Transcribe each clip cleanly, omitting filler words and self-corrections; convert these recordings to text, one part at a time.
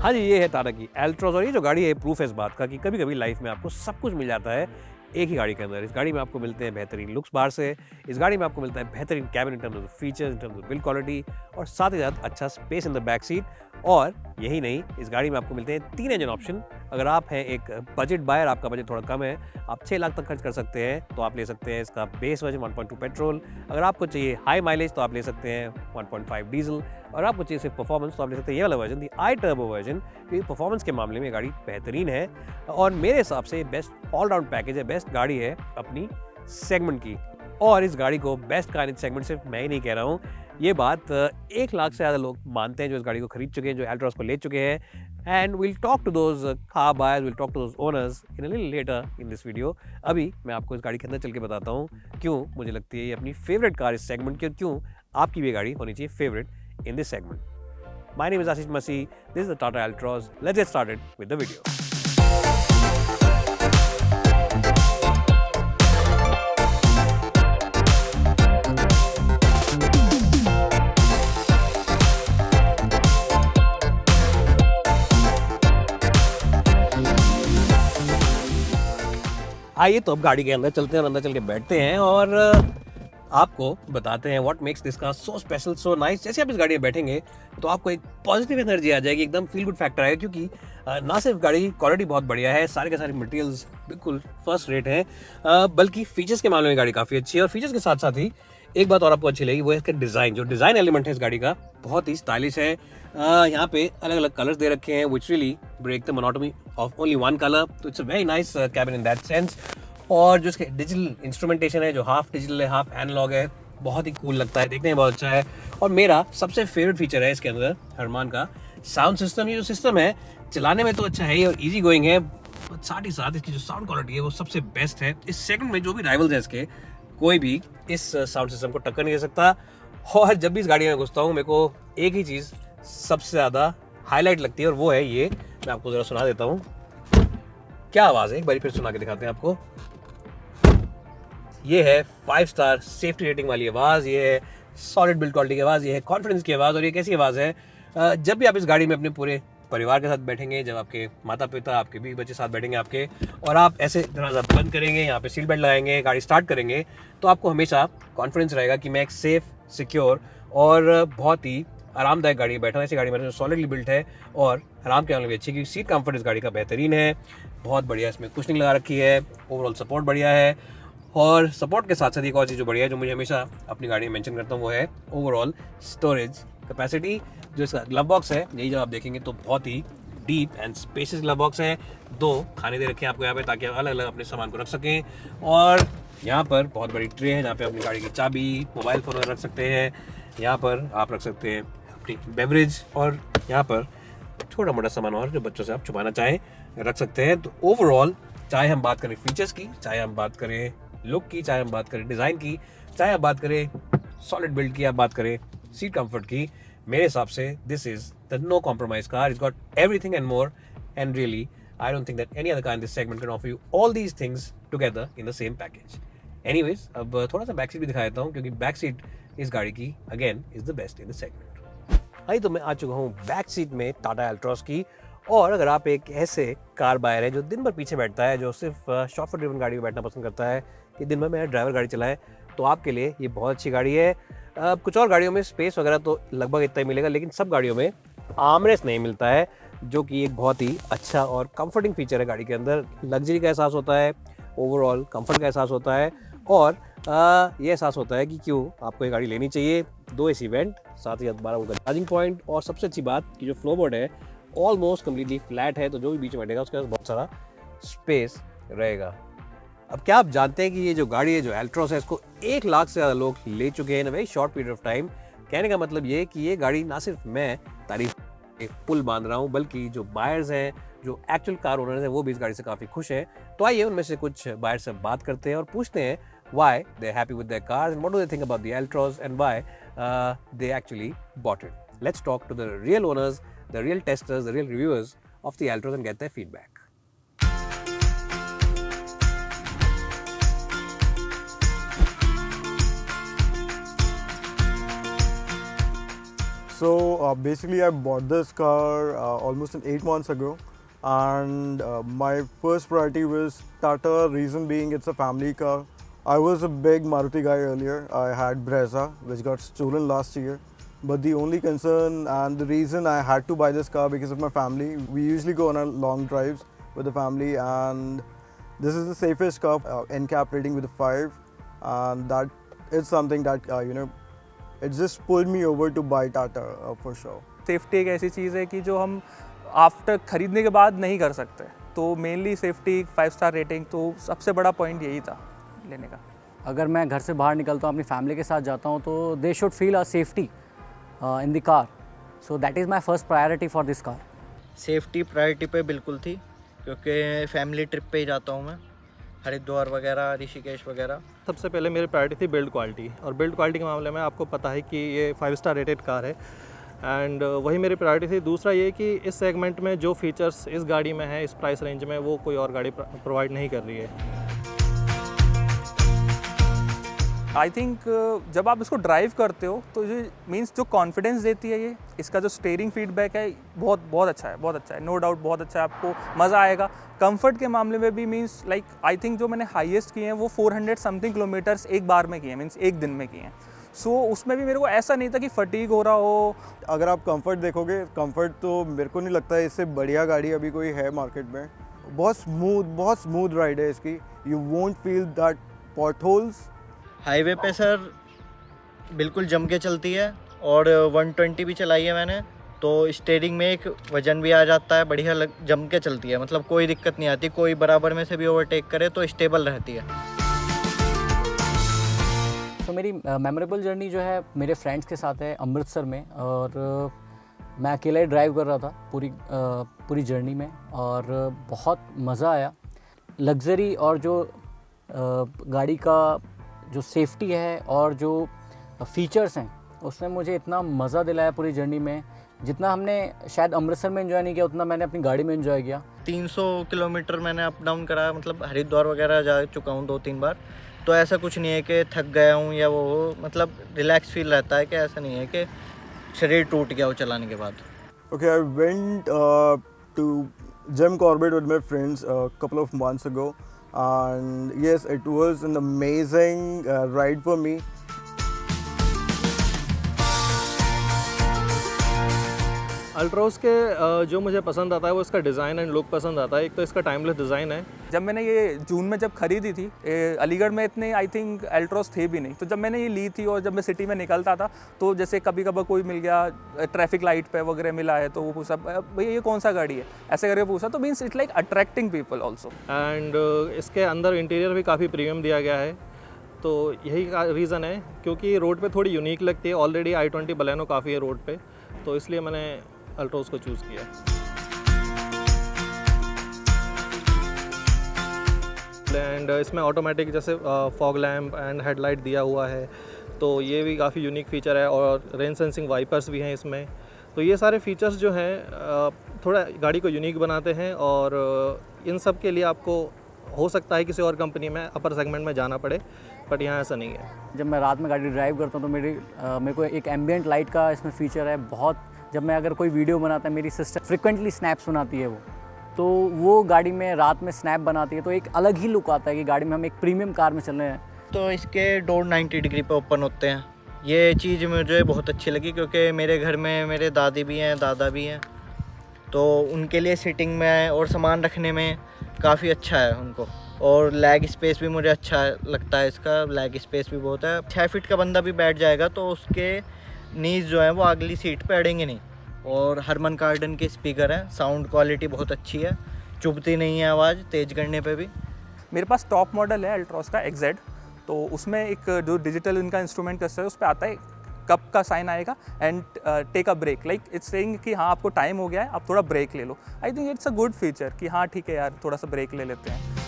हाँ जी, ये है टाटा की एल्ट्रॉस और ये जो गाड़ी है प्रूफ है इस बात का कि कभी-कभी लाइफ में आपको सब कुछ मिल जाता है एक ही गाड़ी के अंदर। इस गाड़ी में आपको मिलते हैं बेहतरीन लुक्स बाहर से, इस गाड़ी में आपको मिलता है बेहतरीन cabin in terms of features, in terms of build quality और साथ ही साथ अच्छा space in the back seat. और यही नहीं, इस गाड़ी में आपको मिलते हैं 3 इंजन ऑप्शन। अगर आप हैं एक बजट बायर, आपका बजट थोड़ा कम है, आप 6 लाख तक खर्च कर सकते हैं, तो आप ले सकते हैं इसका बेस वर्जन 1.2 पेट्रोल। अगर आपको चाहिए हाई माइलेज तो आप ले सकते हैं 1.5 डीजल। और आपको चाहिए सिर्फ परफॉर्मेंस तो आप ले सकते हैं ये वाला वर्जन, दी आई टर्बो वर्जन, क्योंकि परफॉर्मेंस के मामले में गाड़ी बेहतरीन है और मेरे हिसाब से बेस्ट ऑलराउंड पैकेज है, बेस्ट गाड़ी है अपनी सेगमेंट की। और इस गाड़ी को बेस्ट कार इन सेगमेंट सिर्फ मैं ही नहीं कह रहा हूँ, ये बात 1 लाख से ज़्यादा लोग मानते हैं जो इस गाड़ी को खरीद चुके हैं, जो एल्ट्रॉस को ले चुके हैं। And will talk to those car buyers, will talk to those owners in a little later in this video. अभी मैं आपको इस गाड़ी के अंदर चल के बताता हूँ क्यों मुझे लगती है ये अपनी फेवरेट कार इस सेगमेंट की और क्यों आपकी भी गाड़ी होनी चाहिए favourite in this segment. My name is Ashish Masih. This is the Tata Altroz. Let's get started with the video. आइए तो अब गाड़ी के अंदर चलते हैं और अंदर चल के बैठते हैं और आपको बताते हैं what makes this car so special, so nice. जैसे आप इस गाड़ी में बैठेंगे तो आपको एक पॉजिटिव एनर्जी आ जाएगी, एकदम फील गुड फैक्टर आएगा, क्योंकि ना सिर्फ गाड़ी क्वालिटी बहुत बढ़िया है, सारे के सारे मटेरियल्स बिल्कुल फर्स्ट रेट हैं, बल्कि फीचर्स के मामले में गाड़ी काफ़ी अच्छी है। और फीचर्स के साथ साथ ही एक बात और आपको अच्छी लगी, वो है इसका डिज़ाइन। जो डिज़ाइन एलिमेंट है इस गाड़ी का बहुत ही स्टाइलिश है। यहाँ पे अलग अलग कलर्स दे रखे हैं which really break the monotony of only one colour, तो it's a very nice cabin in that sense. और जो इसके डिजिटल इंस्ट्रूमेंटेशन है, जो हाफ डिजिटल है हाफ एनालॉग है, बहुत ही कूल लगता है, देखने में बहुत अच्छा है। और मेरा सबसे फेवरेट फीचर है इसके अंदर हरमान का साउंड सिस्टम। ये जो सिस्टम है चलाने में तो अच्छा है ही और इजी गोइंग है, साथ ही साथ इसकी जो साउंड क्वालिटी है वो सबसे बेस्ट है इस सेकंड में। जो भी राइवल्स है इसके, कोई भी इस साउंड सिस्टम को टक्कर नहीं दे सकता। और जब भी इस गाड़ी में घुसता हूँ मेरे को एक ही चीज़ सबसे ज़्यादा हाईलाइट लगती है और वो है ये, मैं आपको ज़रा सुना देता हूँ। क्या आवाज़ है, एक बार फिर सुना के दिखाते हैं आपको। ये है 5 स्टार सेफ्टी रेटिंग वाली आवाज़, ये है सॉलिड बिल्ड क्वालिटी की आवाज़, ये है कॉन्फिडेंस की आवाज़। और ये कैसी आवाज़ है, जब भी आप इस गाड़ी में अपने पूरे परिवार के साथ बैठेंगे, जब आपके माता पिता आपके बीवी बच्चे साथ बैठेंगे आपके, और आप ऐसे दरवाज़ा बंद करेंगे, यहाँ पे सीट बेल्ट लगाएंगे, गाड़ी स्टार्ट करेंगे, तो आपको हमेशा कॉन्फिडेंस रहेगा कि मैं एक सेफ सिक्योर और बहुत ही आरामदायक गाड़ी में बैठा हूँ। ऐसी गाड़ी में सॉलिडली बिल्ट है और आराम के मामले में अच्छी, क्योंकि सीट कंफर्ट इस गाड़ी का बेहतरीन है, बहुत बढ़िया इसमें कुशनिंग लगा रखी है, ओवरऑल सपोर्ट बढ़िया है। और सपोर्ट के साथ साथ एक और चीज़ जो बढ़िया है, जो मुझे हमेशा अपनी गाड़ी में मेंशन करता हूँ, वो है ओवरऑल स्टोरेज कैपेसिटी। जो इसका ग्लव बॉक्स है, यही जब आप देखेंगे तो बहुत ही deep and spacious glove box है। 2 खाने दे रखे हैं आपको यहाँ पे, ताकि आप अलग अलग अपने सामान को रख सकें। और यहाँ पर बहुत बड़ी ट्रे है जहाँ पे अपनी गाड़ी की चाबी, मोबाइल फ़ोन रख सकते हैं। यहाँ पर आप रख सकते हैं अपनी बेवरेज, और यहाँ पर छोटा मोटा सामान और जो बच्चों से आप छुपाना चाहें रख सकते हैं। तो ओवरऑल चाहे हम बात करें फीचर्स की, चाहे हम बात करें लुक की, चाहे हम बात करें डिज़ाइन की, चाहे आप बात करें सॉलिड बिल्ड की, आप बात करें सीट कंफर्ट की, मेरे हिसाब से this is the no compromise car. It's got everything and more, and really I don't think that any other car in this segment can offer you all these things together in the same package. Anyways, अब थोड़ा सा back seat भी दिखा देता हूँ, क्योंकि back seat इस गाड़ी की again is the best in the segment. I तो मैं आ चुका हूँ बैक सीट में टाटा एल्ट्रॉस की। और अगर आप एक ऐसे कार बायर है जो दिन भर पीछे बैठता है, जो सिर्फ शॉफर ड्रिवन गाड़ी में बैठना पसंद करता है कि दिन भर में ड्राइवर गाड़ी चलाए, तो आपके लिए ये बहुत अच्छी गाड़ी है। कुछ और गाड़ियों में स्पेस वगैरह तो लगभग इतना ही मिलेगा, लेकिन सब गाड़ियों में आर्मरेस्ट नहीं मिलता है, जो कि एक बहुत ही अच्छा और कंफर्टिंग फीचर है गाड़ी के अंदर। लग्जरी का एहसास होता है, ओवरऑल कंफर्ट का एहसास होता है, और ये एहसास होता है कि क्यों आपको ये गाड़ी लेनी चाहिए। 2 AC वेंट, साथ ही 12 वोल्ट का चार्जिंग पॉइंट, और सबसे अच्छी बात कि जो फ्लोरबोर्ड है ऑलमोस्ट कम्प्लीटली फ्लैट है, तो जो भी बीच में बैठेगा उसके पास बहुत सारा स्पेस रहेगा। अब क्या आप जानते हैं कि ये जो गाड़ी है, जो एल्ट्रॉस है, इसको 1 लाख से ज़्यादा लोग ले चुके हैं in a very short period of time. कहने का मतलब ये कि ये गाड़ी ना सिर्फ मैं तारीफ के पुल बांध रहा हूँ, बल्कि जो बायर्स हैं, जो एक्चुअल कार ओनर्स हैं, वो भी इस गाड़ी से काफ़ी खुश हैं। तो आइए उनमें से कुछ बायर से बात करते हैं और पूछते हैं why they're happy with their cars and what do they think about the Altroz and why they actually bought it. Let's talk to the real owners, the real testers, the real reviewers of the Altroz and get their feedback. So basically, I bought this car almost 8 months ago, and my first priority was Tata. Reason being, it's a family car. I was a big Maruti guy earlier. I had Brezza, which got stolen last year. But the only concern and the reason I had to buy this car because of my family. We usually go on our long drives with the family, and this is the safest car. NCAP rating with a 5, and that is something that it just pulled me over to buy Tata for sure. Safety एक ऐसी चीज़ है कि जो हम after ख़रीदने के बाद नहीं कर सकते, तो मेनली सेफ्टी 5 स्टार रेटिंग, तो सबसे बड़ा पॉइंट यही था लेने का। अगर मैं घर से बाहर निकलता हूँ, अपनी फैमिली के साथ जाता हूँ, तो they should feel a safety in the car, so that is my first priority for this car. Safety priority पे बिल्कुल थी, क्योंकि फैमिली ट्रिप पे ही जाता हूँ मैं, हरिद्वार वगैरह, ऋषिकेश वगैरह। सबसे पहले मेरी प्रायोरिटी थी बिल्ड क्वालिटी, और बिल्ड क्वालिटी के मामले में आपको पता है कि ये 5 स्टार रेटेड कार है, एंड वही मेरी प्रायोरिटी थी। दूसरा ये कि इस सेगमेंट में जो फीचर्स इस गाड़ी में है, इस प्राइस रेंज में, वो कोई और गाड़ी प्रोवाइड नहीं कर रही है। आई थिंक जब आप इसको ड्राइव करते हो तो ये मीन्स जो कॉन्फिडेंस देती है ये, इसका जो स्टीयरिंग फीडबैक है बहुत अच्छा है, बहुत अच्छा है, नो डाउट बहुत अच्छा है, आपको मज़ा आएगा। कंफर्ट के मामले में भी मीन्स लाइक आई थिंक जो मैंने हाईएस्ट किए हैं वो 400 समथिंग किलोमीटर्स एक बार में किए हैं, मीन्स एक दिन में किए हैं। सो उसमें भी मेरे को ऐसा नहीं था कि फटीग हो रहा हो। अगर आप कंफर्ट देखोगे, कंफर्ट तो मेरे को नहीं लगता है इससे बढ़िया गाड़ी अभी कोई है मार्केट में। बहुत स्मूथ राइड है इसकी। You won't feel that potholes. Highway पे सर बिल्कुल जम के चलती है, और 120 भी चलाई है मैंने, तो स्टीयरिंग में एक वजन भी आ जाता है, बढ़िया जम के चलती है, मतलब कोई दिक्कत नहीं आती। कोई बराबर में से भी ओवरटेक करे तो स्टेबल रहती है। तो मेरी मेमोरेबल जर्नी जो है मेरे फ्रेंड्स के साथ है अमृतसर में, और मैं अकेला ही ड्राइव कर रहा था पूरी जर्नी में, और बहुत मज़ा आया। लग्जरी और जो गाड़ी का जो सेफ्टी है और जो फीचर्स हैं, उसने मुझे इतना मज़ा दिलाया पूरी जर्नी में, जितना हमने शायद अमृतसर में एंजॉय नहीं किया उतना मैंने अपनी गाड़ी में एंजॉय किया। 300 किलोमीटर मैंने अप डाउन करा, मतलब हरिद्वार वगैरह जा चुका हूँ 2-3 बार। तो ऐसा कुछ नहीं है कि थक गया हूँ या वो हो, मतलब रिलैक्स फील रहता है, कि ऐसा नहीं है कि शरीर टूट गया हो चलाने के बाद। Okay, I went to Gem Corbett with my friends a couple of months ago, and yes, it was an amazing ride for me. Altroz के जो मुझे पसंद आता है वो इसका डिज़ाइन एंड लुक पसंद आता है। एक तो इसका टाइमलेस डिज़ाइन है। जब मैंने ये जून में जब खरीदी थी, अलीगढ़ में इतने आई थिंक अल्ट्रोज थे भी नहीं, तो जब मैंने ये ली थी और जब मैं सिटी में निकलता था, तो जैसे कभी कभार कोई मिल गया ट्रैफिक लाइट पे वगैरह मिला है, तो वो पूछा भैया ये कौन सा गाड़ी है, ऐसे करके पूछा, तो means it's like attracting people also. And इसके अंदर इंटीरियर भी काफ़ी प्रीमियम दिया गया है, तो यही रीज़न है, क्योंकि रोड पे थोड़ी यूनिक लगती है। ऑलरेडी i20 बलेनो काफ़ी है रोड पे, तो इसलिए मैंने अल्ट्रोज को चूज़ किया। एंड इसमें ऑटोमेटिक जैसे फॉग लैम्प एंड हेडलाइट दिया हुआ है, तो ये भी काफ़ी यूनिक फ़ीचर है, और रेन सेंसिंग वाइपर्स भी हैं इसमें। तो ये सारे फीचर्स जो हैं थोड़ा गाड़ी को यूनिक बनाते हैं, और इन सब के लिए आपको हो सकता है किसी और कंपनी में अपर सेगमेंट में जाना पड़े, बट यहाँ ऐसा नहीं है। जब मैं रात में गाड़ी ड्राइव करता हूँ तो मेरे को एक एम्बियंट लाइट का इसमें फ़ीचर है बहुत। जब मैं अगर कोई वीडियो बनाता है, मेरी सिस्टर फ्रिक्वेंटली स्नैप्स बनाती है तो वो गाड़ी में रात में स्नैप बनाती है, तो एक अलग ही लुक आता है कि गाड़ी में हम एक प्रीमियम कार में चल रहे हैं। तो इसके डोर 90 डिग्री पे ओपन होते हैं। ये चीज़ मुझे बहुत अच्छी लगी, क्योंकि मेरे घर में मेरे दादी भी हैं, दादा भी हैं, तो उनके लिए सिटिंग में और सामान रखने में काफ़ी अच्छा है उनको। और लेग स्पेस भी मुझे अच्छा लगता है, इसका लेग स्पेस भी बहुत है। 6 फीट का बंदा भी बैठ जाएगा तो उसके नीज जो है वो अगली सीट पे अड़ेंगे नहीं। और हरमन कार्डन के स्पीकर हैं, साउंड क्वालिटी बहुत अच्छी है, चुभती नहीं है आवाज़ तेज़ करने पे भी। मेरे पास टॉप मॉडल है अल्ट्रोज का XZ, तो उसमें एक जो डिजिटल इनका इंस्ट्रूमेंट क्लस्टर है उस पर आता है कप का साइन आएगा and take a break, like it's saying कि हाँ आपको टाइम हो गया है, आप थोड़ा ब्रेक ले लो। I think it's a good feature कि हाँ ठीक है यार, थोड़ा सा ब्रेक ले लेते हैं।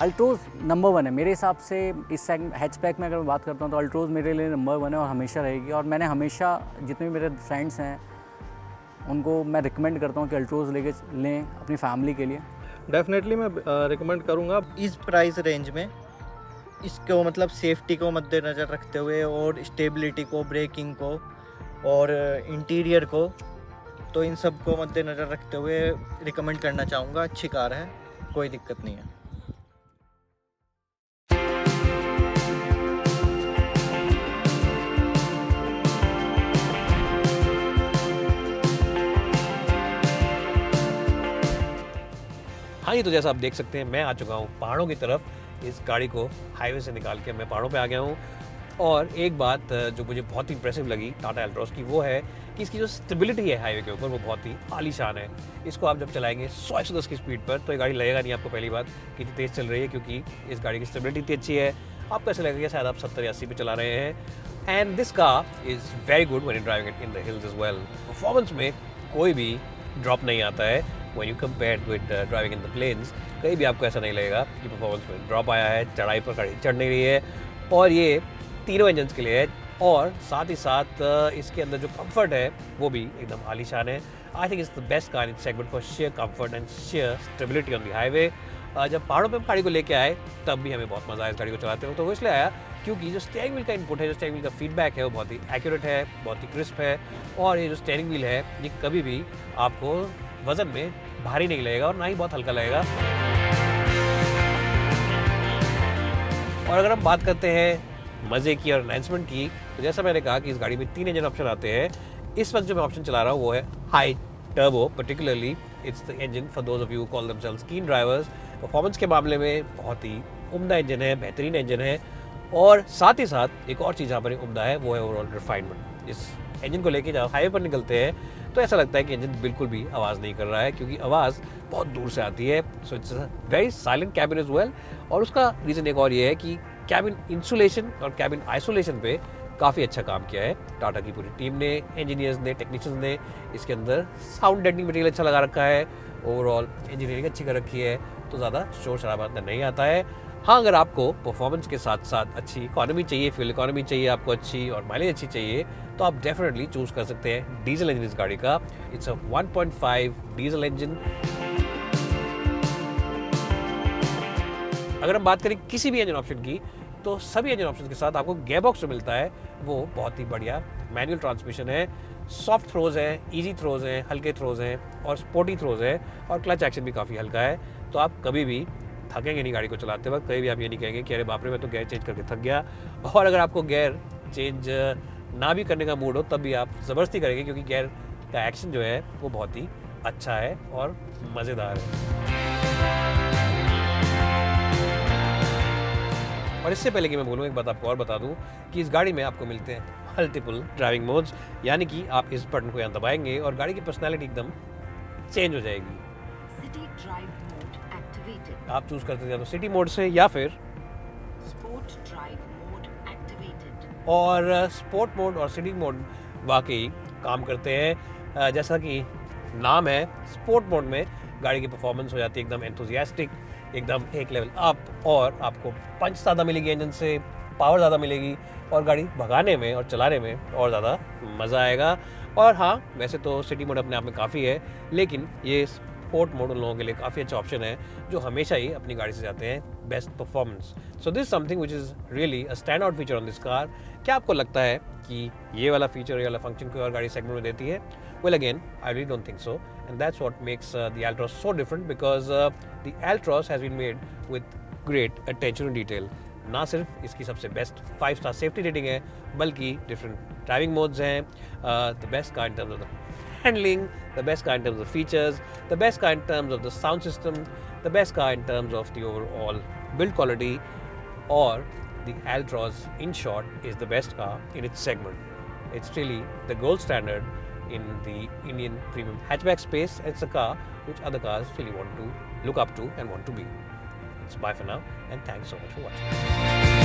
अल्ट्रोज नंबर 1 है मेरे हिसाब से इस हैचबैक में। अगर मैं बात करता हूँ तो अल्ट्रोज मेरे लिए नंबर 1 है और हमेशा रहेगी। और मैंने हमेशा जितने भी मेरे फ्रेंड्स हैं उनको मैं रिकमेंड करता हूँ कि अल्ट्रोज लेके लें अपनी फैमिली के लिए। डेफिनेटली मैं रिकमेंड करूँगा। इस प्राइस रेंज में इसको मतलब सेफ्टी को मद्देनज़र रखते हुए और स्टेबिलिटी को, ब्रेकिंग को और इंटीरियर को, तो इन सब को मद्देनज़र रखते हुए रिकमेंड करना चाहूँगा। अच्छी कार है, कोई दिक्कत नहीं है। हाँ जी, तो जैसा आप देख सकते हैं मैं आ चुका हूँ पहाड़ों की तरफ। इस गाड़ी को हाईवे से निकाल के मैं पहाड़ों पे आ गया हूँ। और एक बात जो मुझे बहुत ही इंप्रेसिव लगी टाटा एल्ट्रॉस की, वो है कि इसकी जो स्टेबिलिटी है हाईवे के ऊपर वो बहुत ही आलीशान है। इसको आप जब चलाएंगे 100-110 की स्पीड पर तो ये गाड़ी लगेगा नहीं आपको पहली बात कि इतनी तेज़ चल रही है, क्योंकि इस गाड़ी की स्टेबिलिटी इतनी अच्छी है। आपको ऐसा लगेगा शायद आप 70 या 80 पे चला रहे हैं। And this car is very good when you driving it in the hills as well. Performance में कोई भी ड्रॉप नहीं आता है when you compare with driving in the plains. कहीं भी आपको ऐसा नहीं लगेगा कि परफॉर्मेंस में ड्रॉप आया है, चढ़ाई पर गाड़ी चढ़ नहीं रही है। और ये तीनों इंजन्स के लिए है, और साथ ही साथ इसके अंदर जो कंफर्ट है वो भी एकदम आलीशान है। आई think it's the best car in segment for share comfort and share stability on the highway. जब पहाड़ों पे हम गाड़ी को लेके आए तब भी हमें बहुत मज़ा आया इस गाड़ी को चलाते हुए। तो वो इसलिए आया क्योंकि जो स्टीयरिंग व्हील का इनपुट है, जो स्टीयरिंग व्हील का फीडबैक है वो बहुत ही एक्यूरेट है, बहुत ही क्रिस्प है। और ये जो स्टीयरिंग व्हील है ये कभी भी आपको वज़न में भारी नहीं लगेगा और ना ही बहुत हल्का लगेगा। और अगर हम बात करते हैं मज़े की और एनहांसमेंट की, तो जैसा मैंने कहा कि इस गाड़ी में 3 इंजन ऑप्शन आते हैं। इस वक्त जो मैं ऑप्शन चला रहा हूँ वो है high turbo. Particularly it's the engine for those of you call themselves कीन ड्राइवर्स। परफॉर्मेंस के मामले में बहुत ही उम्दा इंजन है, बेहतरीन इंजन है। और साथ ही साथ एक और चीज़ यहाँ पर उम्दा है, वो है ओवरऑल रिफाइनमेंट। इस इंजन को लेके जब हाईवे पर निकलते हैं तो ऐसा लगता है कि इंजन बिल्कुल भी आवाज़ नहीं कर रहा है, क्योंकि आवाज़ बहुत दूर से आती है। So it's very silent cabin as well. और उसका रीज़न एक और ये है कि कैबिन इंसुलेशन और कैबिन आइसोलेशन पे काफ़ी अच्छा काम किया है टाटा की पूरी टीम ने, इंजीनियर्स ने, टेक्नीशियंस ने। इसके अंदर साउंड डेडनिंग मटेरियल अच्छा लगा रखा है, ओवरऑल इंजीनियरिंग अच्छी कर रखी है, तो ज़्यादा शोर शराबा अंदर नहीं आता है। हाँ, अगर आपको परफॉर्मेंस के साथ साथ अच्छी इकोनॉमी चाहिए, फ्यूल इकोनॉमी चाहिए आपको अच्छी, और माइलेज अच्छी चाहिए, तो आप डेफिनेटली चूज़ कर सकते हैं डीजल इंजन इस गाड़ी का। It's a 1.5 diesel engine. अगर हम बात करें किसी भी इंजन ऑप्शन की, तो सभी इंजन ऑप्शन के साथ आपको गियर बॉक्स जो मिलता है वो बहुत ही बढ़िया मैनुअल ट्रांसमिशन है। सॉफ्ट थ्रोज हैं, इजी थ्रोज हैं, हल्के थ्रोज हैं और स्पोर्टी थ्रोज हैं, और क्लच एक्शन भी काफ़ी हल्का है। तो आप कभी भी थकेंगे नहीं गाड़ी को चलाते वक्त, कभी भी आप ये नहीं कहेंगे कि अरे बाप रे मैं तो गियर चेंज करके थक गया। और अगर आपको गियर चेंज ना भी करने का मूड हो तब भी आप ज़बरदस्ती करेंगे, क्योंकि गियर का एक्शन जो है वो बहुत ही अच्छा है और मज़ेदार है। और इससे पहले कि मैं बोलूँ, एक बात आपको और बता दूँ कि इस गाड़ी में आपको मिलते हैं मल्टीपल ड्राइविंग मोड्स, यानी कि आप इस बटन को यहाँ दबाएंगे और गाड़ी की पर्सनैलिटी एकदम चेंज हो जाएगी। City drive mode activated. आप चूज़ करते हैं तो सिटी मोड से या फिर स्पोर्ट ड्राइव मोड एक्टिवेटेड। और स्पोर्ट मोड और सिटी मोड वाकई काम करते हैं। जैसा कि नाम है, स्पोर्ट मोड में गाड़ी की परफॉर्मेंस हो जाती है एकदम एंथुजियास्टिक, एकदम एक लेवल अप, और आपको पंच ज़्यादा मिलेगी इंजन से, पावर ज़्यादा मिलेगी, और गाड़ी भगाने में और चलाने में और ज़्यादा मज़ा आएगा। और हाँ, वैसे तो सिटी मोड अपने आप में काफ़ी है, लेकिन ये स्पोर्ट मोड उन लोगों के लिए काफ़ी अच्छा ऑप्शन है जो हमेशा ही अपनी गाड़ी से जाते हैं best performance. So this something which is really a stand out feature on this car. क्या आपको लगता है कि ये वाला फीचर, ये वाला फंक्शन कोई और गाड़ी सेगमेंट में देती है? Well, again, I really don't think so, and that's what makes the Altroz so different, because the Altroz has been made with great attention to detail. ना सिर्फ इसकी सबसे बेस्ट 5-star सेफ्टी रेटिंग है, बल्कि different driving modes हैं, the best car in terms of the handling, the best car in terms of features, the best car in terms of the sound system, the best car in terms of the overall build quality, और the Altroz, in short, is the best car in its segment. It's really the gold standard in the Indian premium hatchback space. It's a car which other cars really want to look up to and want to be. It's bye for now, and thanks so much for watching.